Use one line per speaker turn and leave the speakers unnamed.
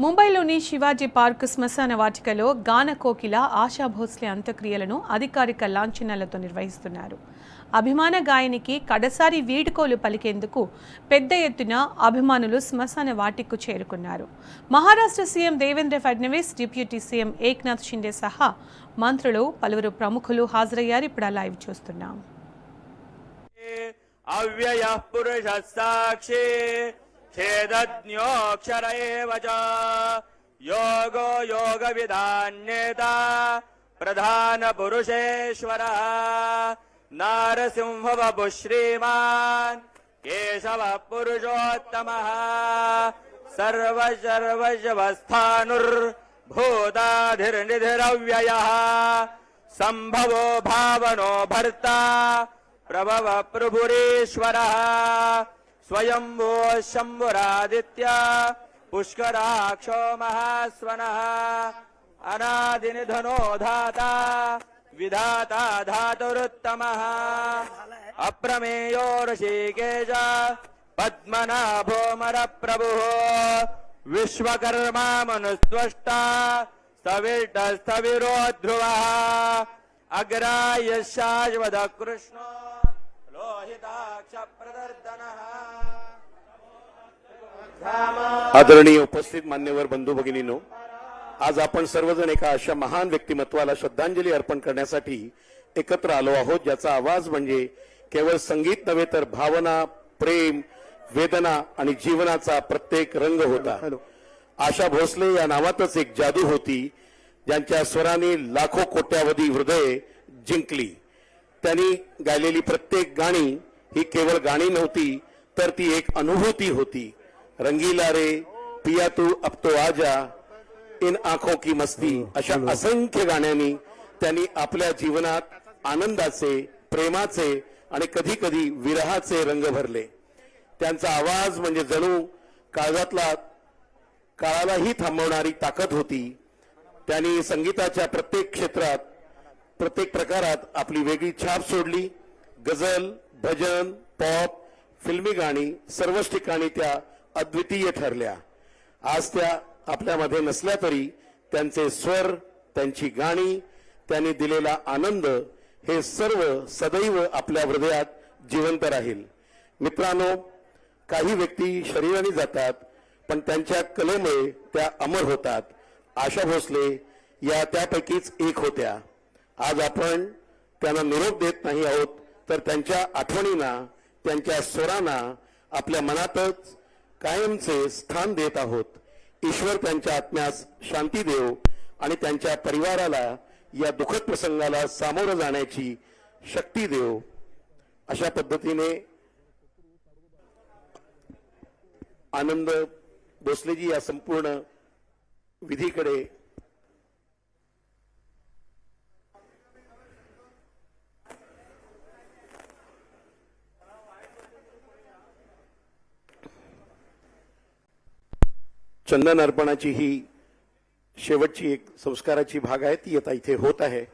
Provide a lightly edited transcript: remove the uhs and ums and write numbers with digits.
ముంబైలోని శివాజీ పార్క్ శ్మశాన వాటికలో గాన కోకిల ఆశా భోస్లే అంత్యక్రియలను అధికారిక లాంఛనాలతో నిర్వహిస్తున్నారు. అభిమాన గాయనికి కడసారి వీడ్కోలు పలికేందుకు పెద్ద ఎత్తున అభిమానులు శ్మశాన వాటికకు చేరుకున్నారు. Maharashtra CM Devendra Fadnavis, deputy CM Eknath Shinde సహా మంత్రులు, పలువురు ప్రముఖులు హాజరయ్యారు. ఇప్పుడు లైవ్ చూస్తున్నాం.
అవ్యయ పురుష సాక్షి छेदज्ञोऽक्षर एव च योगो योगविदान्येता प्रधानपुरुषेश्वरः नारसिंहवपुः श्रीमान् केशवः पुरुषोत्तमः सर्वशर्वशवस्थानुर्भूताधिर्निधिरव्ययः सम्भवो भावनो भर्ता प्रभव प्रभुरीश्वरः स्वयंभो शंभुरादित्य पुष्कराक्षो महास्वनः अनादिनिधनो धाता विधाता धातुरुत्तमः अप्रमेयो ऋषिकेश पद्मनाभो मरप्रभुः विश्वकर्मा मनुस्त्वष्टा स्थविरो ध्रुवः अग्राह्य शाश्वत कृष्णो
आदरणीय उपस्थित मान्यवर बंधू भगिनींनो, आज आपण सर्वजण एका अशा महान व्यक्तिमत्वाला श्रद्धांजली अर्पण करण्यासाठी एकत्र आलो आहोत, ज्याचा आवाज म्हणजे केवळ संगीत नव्हे तर भावना, प्रेम, वेदना आणि जीवनाचा प्रत्येक रंग होता. आशा भोसले या नावातच एक जादू होती, ज्यांच्या स्वराने लाखो कोट्यावधी हृदय जिंकली. त्यांनी गायलेली प्रत्येक गाणी ही केवळ गाणी नव्हती, तर ती एक अनुभूती होती. रंगीला रे पिया तू अब तो आजा, इन आंखों की मस्ती अशा असंख्य गाण्यांनी त्यांनी आपल्या जीवनात आनंदाचे, प्रेमाचे आणि कधी कधी विरहाचे रंग भरले. त्यांचा आवाज म्हणजे जणू काळालाही थांबवणारी ताकद होती. त्यांनी संगीताच्या प्रत्येक क्षेत्रात, प्रत्येक प्रकारात आपली वेगळी छाप सोडली. गझल, भजन, पॉप, फिल्मी गाणी सर्वच ठिकाणी त्या अद्वितीय ठरल्या. आज त्या आपल्यामध्ये नसल्या तरी त्यांचे स्वर, त्यांची गाणी, त्यांनी दिलेला आनंद हे सर्व सदैव आपल्या हृदयात जिवंत राहील. मित्रांनो, काही व्यक्ती शरीराने जातात, पण त्यांच्या कलेमुळे त्या अमर होतात. आशा भोसले या त्यापैकीच एक होत्या. आज आपण त्यांना निरोप देत नाही आहोत, तर त्यांच्या आठवणींना, त्यांच्या स्वरांना आपल्या मनातच कायमचे स्थान देत आहोत. ईश्वर त्यांच्या आत्म्यास शांती देव आणि त्यांच्या परिवाराला या दुःखद प्रसंगाला सामोरं जाण्याची शक्ती देव. अशा पद्धतीने आनंद भोसलेजी या संपूर्ण विधीकडे चंदन अर्पणाची ही शेवटची एक संस्काराची भाग आहे, ती आता इथे होत आहे.